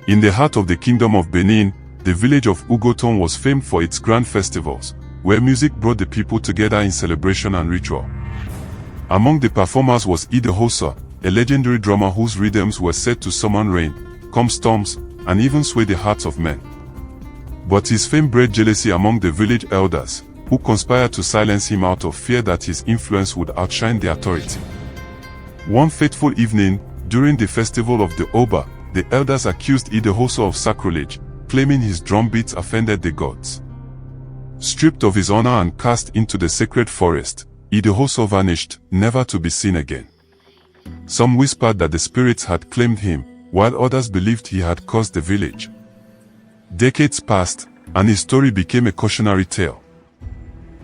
In the heart of the Kingdom of Benin, the village of Ughoton was famed for its grand festivals, where music brought the people together in celebration and ritual. Among the performers was Idahosa, a legendary drummer whose rhythms were said to summon rain, calm storms, and even sway the hearts of men. But his fame bred jealousy among the village elders, who conspired to silence him out of fear that his influence would outshine the authority. One fateful evening, during the festival of the Oba, the elders accused Idahosa of sacrilege, claiming his drumbeats offended the gods. Stripped of his honor and cast into the sacred forest, Idahosa vanished, never to be seen again. Some whispered that the spirits had claimed him, while others believed he had cursed the village. Decades passed, and his story became a cautionary tale.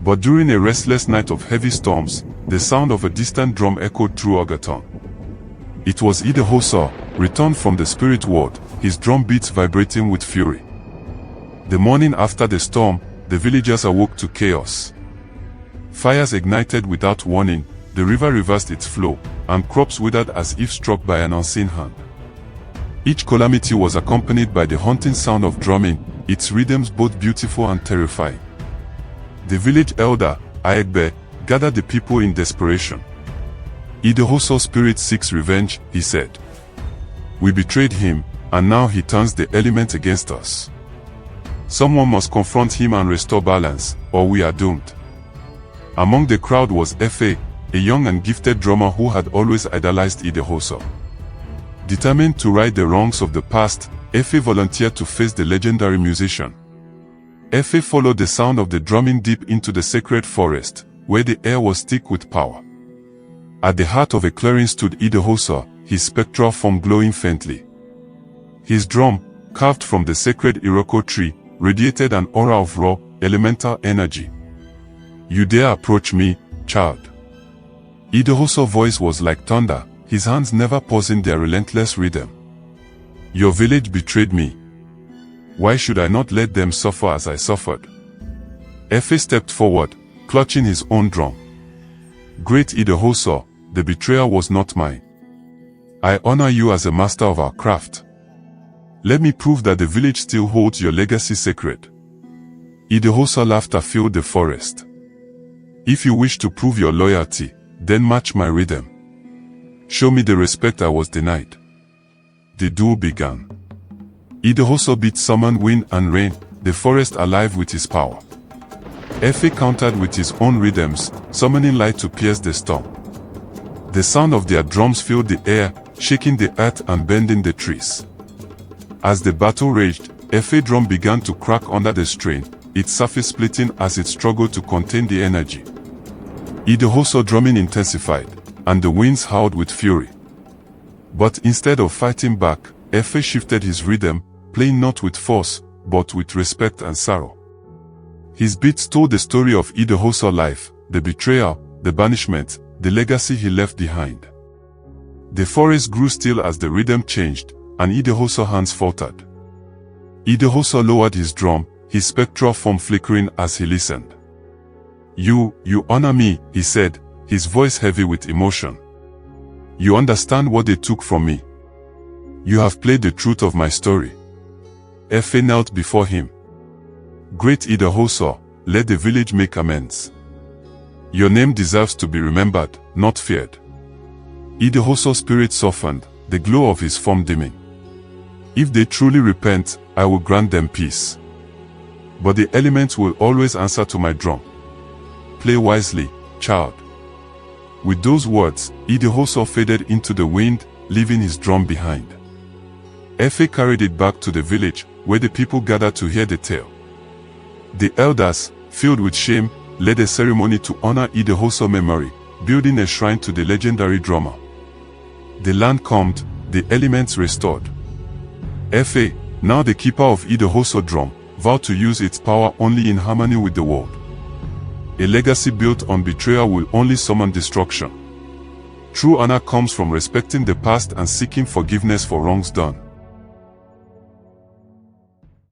But during a restless night of heavy storms, the sound of a distant drum echoed through Ughoton. It was Idahosa, returned from the spirit world, his drum beats vibrating with fury. The morning after the storm, the villagers awoke to chaos. Fires ignited without warning, the river reversed its flow, and crops withered as if struck by an unseen hand. Each calamity was accompanied by the haunting sound of drumming, its rhythms both beautiful and terrifying. The village elder, Aegbe, gathered the people in desperation. Idahosa's spirit seeks revenge, he said. We betrayed him, and now he turns the elements against us. Someone must confront him and restore balance, or we are doomed. Among the crowd was Efe, a young and gifted drummer who had always idolized Idahosa. Determined to right the wrongs of the past, Efe volunteered to face the legendary musician. Efe followed the sound of the drumming deep into the sacred forest, where the air was thick with power. At the heart of a clearing stood Idahosa, his spectral form glowing faintly. His drum, carved from the sacred Iroko tree, radiated an aura of raw, elemental energy. You dare approach me, child? Idahosa's voice was like thunder, his hands never pausing their relentless rhythm. Your village betrayed me. Why should I not let them suffer as I suffered? Efe stepped forward, clutching his own drum. Great Idahosa, the betrayal was not mine. I honor you as a master of our craft. Let me prove that the village still holds your legacy sacred. Idahosa's laughter filled the forest. If you wish to prove your loyalty, then match my rhythm. Show me the respect I was denied. The duel began. Idahosa beat summoned wind and rain, the forest alive with his power. Efe countered with his own rhythms, summoning light to pierce the storm. The sound of their drums filled the air, shaking the earth and bending the trees. As the battle raged, Efe's drum began to crack under the strain, its surface splitting as it struggled to contain the energy. Idahosa's drumming intensified, and the winds howled with fury. But instead of fighting back, Efe shifted his rhythm, playing not with force, but with respect and sorrow. His beats told the story of Idahosa's life, the betrayal, the banishment, the legacy he left behind. The forest grew still as the rhythm changed, and Idahosa's hands faltered. Idahosa lowered his drum, his spectral form flickering as he listened. You honor me, he said, his voice heavy with emotion. You understand what they took from me. You have played the truth of my story. Efe knelt before him. Great Idahosa, let the village make amends. Your name deserves to be remembered, not feared. Idahosa's spirit softened, the glow of his form dimming. If they truly repent, I will grant them peace. But the elements will always answer to my drum. Play wisely, child. With those words, Idahosa faded into the wind, leaving his drum behind. Efe carried it back to the village, where the people gathered to hear the tale. The elders, filled with shame, led a ceremony to honor Idahosa's memory, building a shrine to the legendary drummer. The land calmed, the elements restored. Efe, now the keeper of Idahosa's drum, vowed to use its power only in harmony with the world. A legacy built on betrayal will only summon destruction. True honor comes from respecting the past and seeking forgiveness for wrongs done.